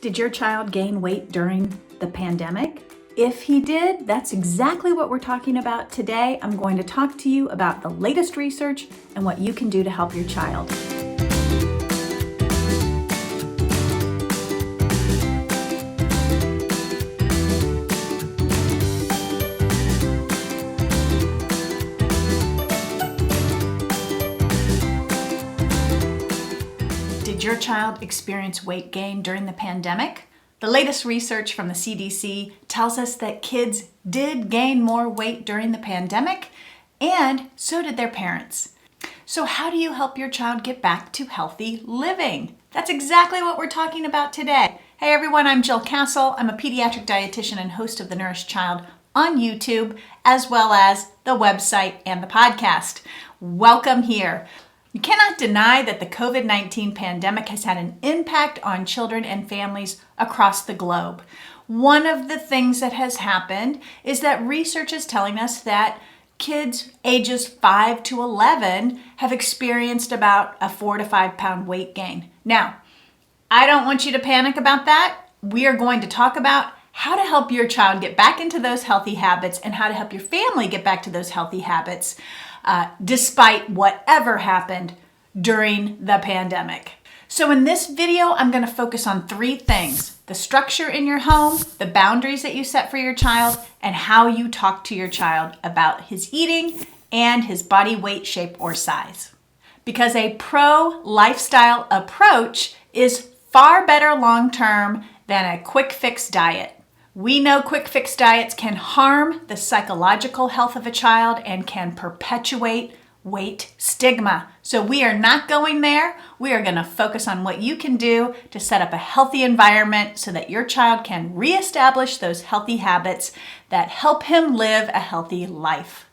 Did your child gain weight during the pandemic? If he did, that's exactly what we're talking about today. I'm going to talk to you about the latest research and what you can do to help your child. Did your child experience weight gain during the pandemic? The latest research from the CDC tells us that kids did gain more weight during the pandemic, and so did their parents. So how do you help your child get back to healthy living? That's exactly what we're talking about today. Hey everyone, I'm Jill Castle. I'm a pediatric dietitian and host of The Nourished Child on YouTube, as well as the website and the podcast. Welcome here. You cannot deny that the COVID-19 pandemic has had an impact on children and families across the globe. One of the things that has happened is that research is telling us that kids ages 5 to 11 have experienced about a 4 to 5 pound weight gain. Now, I don't want you to panic about that. We are going to talk about how to help your child get back into those healthy habits and how to help your family get back to those healthy habits despite whatever happened during the pandemic. So in this video, I'm going to focus on 3 things: the structure in your home, the boundaries that you set for your child, and how you talk to your child about his eating and his body weight, shape, or size. Because a pro-lifestyle approach is far better long-term than a quick fix diet. We know quick fix diets can harm the psychological health of a child and can perpetuate weight stigma. So we are not going there. We are going to focus on what you can do to set up a healthy environment so that your child can reestablish those healthy habits that help him live a healthy life.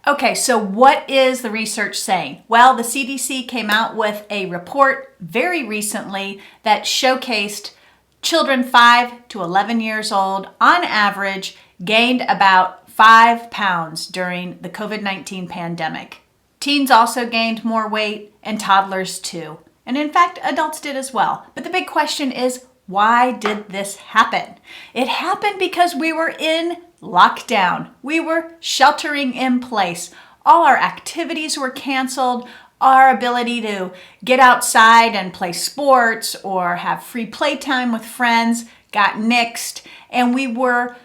Okay, so what is the research saying? Well, the CDC came out with a report very recently that showcased children 5 to 11 years old, on average, gained about 5 pounds during the COVID-19 pandemic. Teens also gained more weight, and toddlers too. And in fact, adults did as well. But the big question is, why did this happen? It happened because we were in lockdown. We were sheltering in place. All our activities were canceled. Our ability to get outside and play sports or have free playtime with friends got nixed, and we were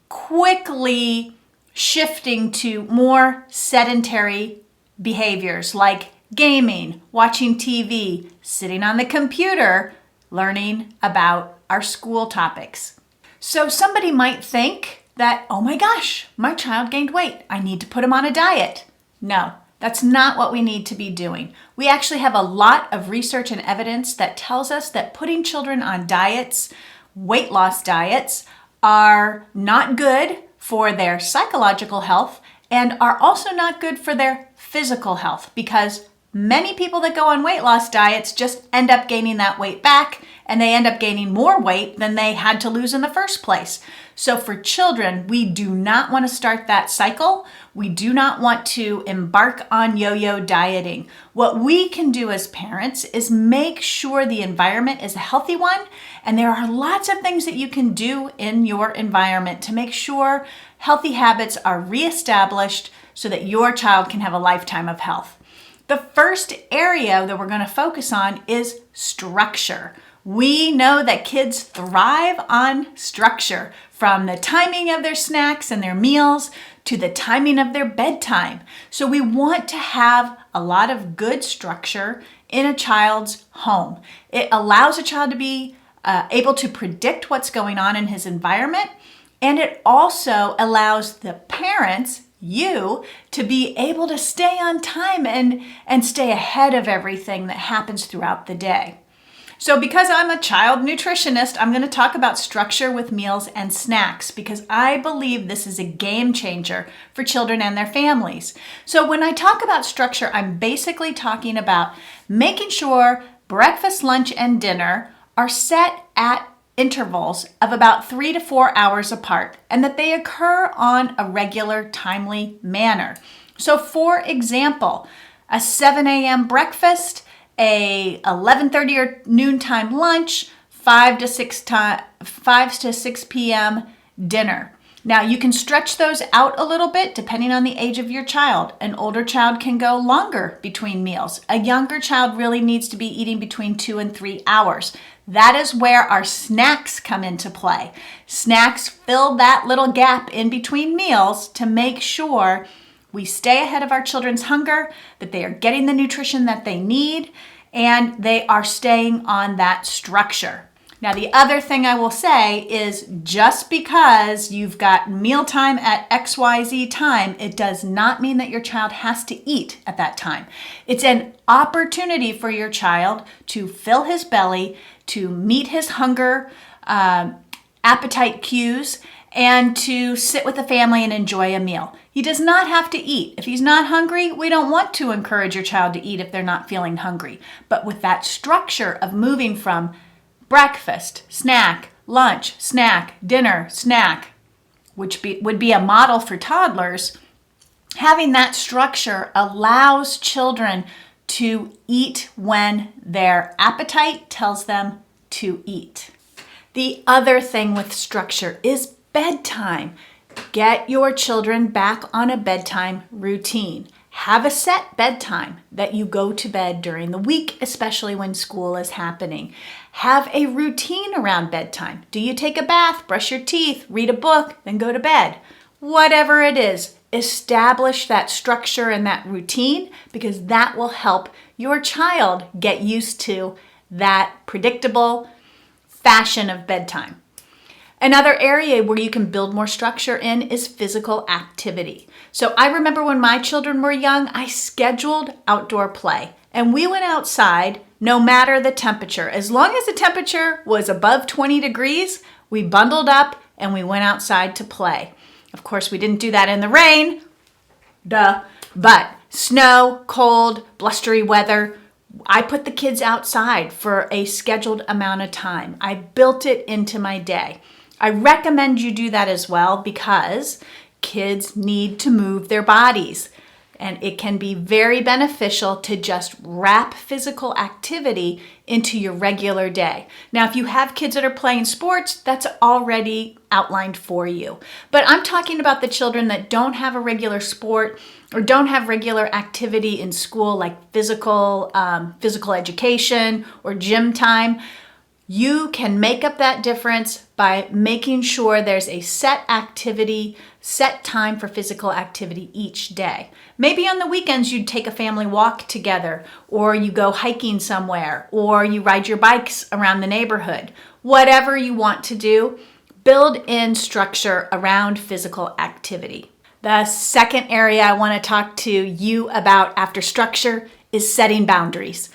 quickly shifting to more sedentary behaviors like gaming, watching TV, sitting on the computer, learning about our school topics. So somebody might think that, oh my gosh, my child gained weight. I need to put him on a diet. No. That's not what we need to be doing. We actually have a lot of research and evidence that tells us that putting children on diets, weight loss diets, are not good for their psychological health and are also not good for their physical health, because many people that go on weight loss diets just end up gaining that weight back, and they end up gaining more weight than they had to lose in the first place. So for children, we do not want to start that cycle. We do not want to embark on yo-yo dieting. What we can do as parents is make sure the environment is a healthy one, and there are lots of things that you can do in your environment to make sure healthy habits are reestablished so that your child can have a lifetime of health. The first area that we're going to focus on is structure. We know that kids thrive on structure, from the timing of their snacks and their meals to the timing of their bedtime. So we want to have a lot of good structure in a child's home. It allows a child to be able to predict what's going on in his environment, and it also allows the parents, you, to be able to stay on time and stay ahead of everything that happens throughout the day. So because I'm a child nutritionist, I'm going to talk about structure with meals and snacks, because I believe this is a game changer for children and their families. So when I talk about structure, I'm basically talking about making sure breakfast, lunch, and dinner are set at intervals of about 3 to 4 hours apart, and that they occur on a regular, timely manner. So for example, a 7 a.m. breakfast, a 11:30 or noontime lunch, 5 to 6 p.m. dinner. Now, you can stretch those out a little bit depending on the age of your child. An older child can go longer between meals. A younger child really needs to be eating between 2 and 3 hours. That is where our snacks come into play. Snacks fill that little gap in between meals to make sure we stay ahead of our children's hunger, that they are getting the nutrition that they need, and they are staying on that structure. Now, the other thing I will say is just because you've got mealtime at XYZ time, it does not mean that your child has to eat at that time. It's an opportunity for your child to fill his belly, to meet his hunger, appetite cues, and to sit with the family and enjoy a meal. He does not have to eat. If he's not hungry, we don't want to encourage your child to eat if they're not feeling hungry. But with that structure of moving from breakfast, snack, lunch, snack, dinner, snack, which would be a model for toddlers, having that structure allows children to eat when their appetite tells them to eat. The other thing with structure is bedtime. Get your children back on a bedtime routine. Have a set bedtime that you go to bed during the week, especially when school is happening. Have a routine around bedtime. Do you take a bath, brush your teeth, read a book, then go to bed? Whatever it is, establish that structure and that routine because that will help your child get used to that predictable fashion of bedtime. Another area where you can build more structure in is physical activity. So I remember when my children were young, I scheduled outdoor play. And we went outside no matter the temperature. As long as the temperature was above 20 degrees, we bundled up and we went outside to play. Of course, we didn't do that in the rain, but snow, cold, blustery weather, I put the kids outside for a scheduled amount of time. I built it into my day. I recommend you do that as well because kids need to move their bodies. And it can be very beneficial to just wrap physical activity into your regular day. Now, if you have kids that are playing sports, that's already outlined for you. But I'm talking about the children that don't have a regular sport or don't have regular activity in school like physical education or gym time. You can make up that difference by making sure there's a set activity, set time for physical activity each day. Maybe on the weekends you'd take a family walk together, or you go hiking somewhere, or you ride your bikes around the neighborhood. Whatever you want to do, build in structure around physical activity. The second area I want to talk to you about after structure is setting boundaries.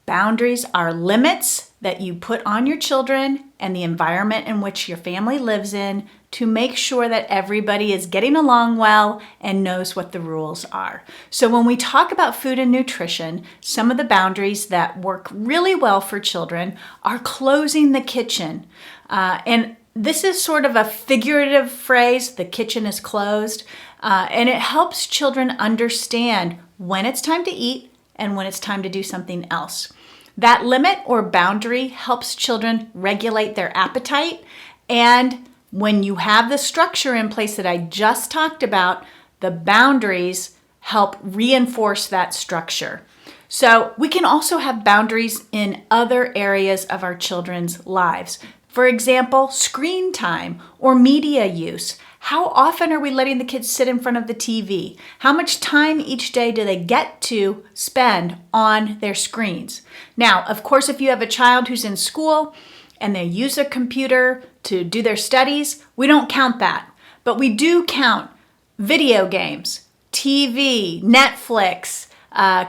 Boundaries are limits that you put on your children and the environment in which your family lives in to make sure that everybody is getting along well and knows what the rules are. So when we talk about food and nutrition, some of the boundaries that work really well for children are closing the kitchen. And this is sort of a figurative phrase, the kitchen is closed, and it helps children understand when it's time to eat and when it's time to do something else. That limit or boundary helps children regulate their appetite. And when you have the structure in place that I just talked about, the boundaries help reinforce that structure. So we can also have boundaries in other areas of our children's lives. For example, screen time or media use. How often are we letting the kids sit in front of the TV? How much time each day do they get to spend on their screens? Now, of course, if you have a child who's in school and they use a computer to do their studies, we don't count that. But we do count video games, TV, Netflix,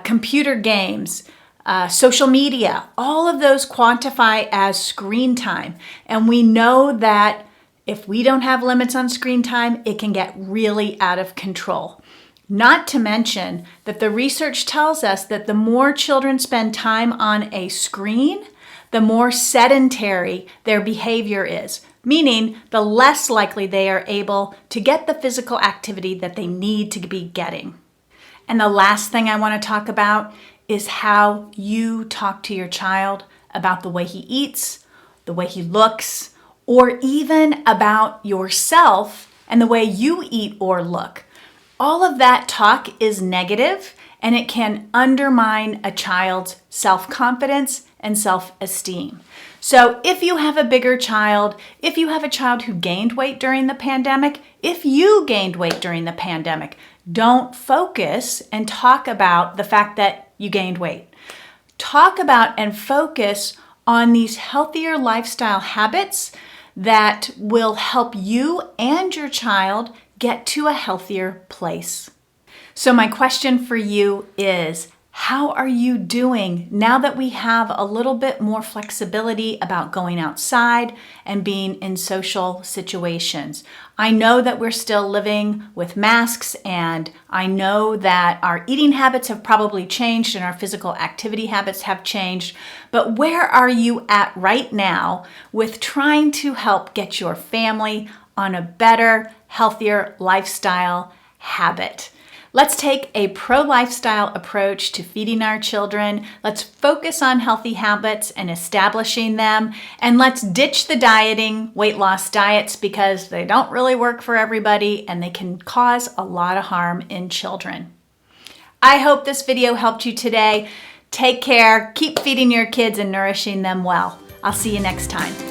computer games, social media. All of those quantify as screen time. And we know that if we don't have limits on screen time, it can get really out of control. Not to mention that the research tells us that the more children spend time on a screen, the more sedentary their behavior is, meaning the less likely they are able to get the physical activity that they need to be getting. And the last thing I want to talk about is how you talk to your child about the way he eats, the way he looks, or even about yourself and the way you eat or look. All of that talk is negative, and it can undermine a child's self-confidence and self-esteem. So if you have a bigger child, if you have a child who gained weight during the pandemic, if you gained weight during the pandemic, don't focus and talk about the fact that you gained weight. Talk about and focus on these healthier lifestyle habits that will help you and your child get to a healthier place. So my question for you is, how are you doing now that we have a little bit more flexibility about going outside and being in social situations? I know that we're still living with masks, and I know that our eating habits have probably changed and our physical activity habits have changed, but where are you at right now with trying to help get your family on a better, healthier lifestyle habit? Let's take a pro-lifestyle approach to feeding our children. Let's focus on healthy habits and establishing them. And let's ditch the dieting, weight loss diets, because they don't really work for everybody and they can cause a lot of harm in children. I hope this video helped you today. Take care, keep feeding your kids and nourishing them well. I'll see you next time.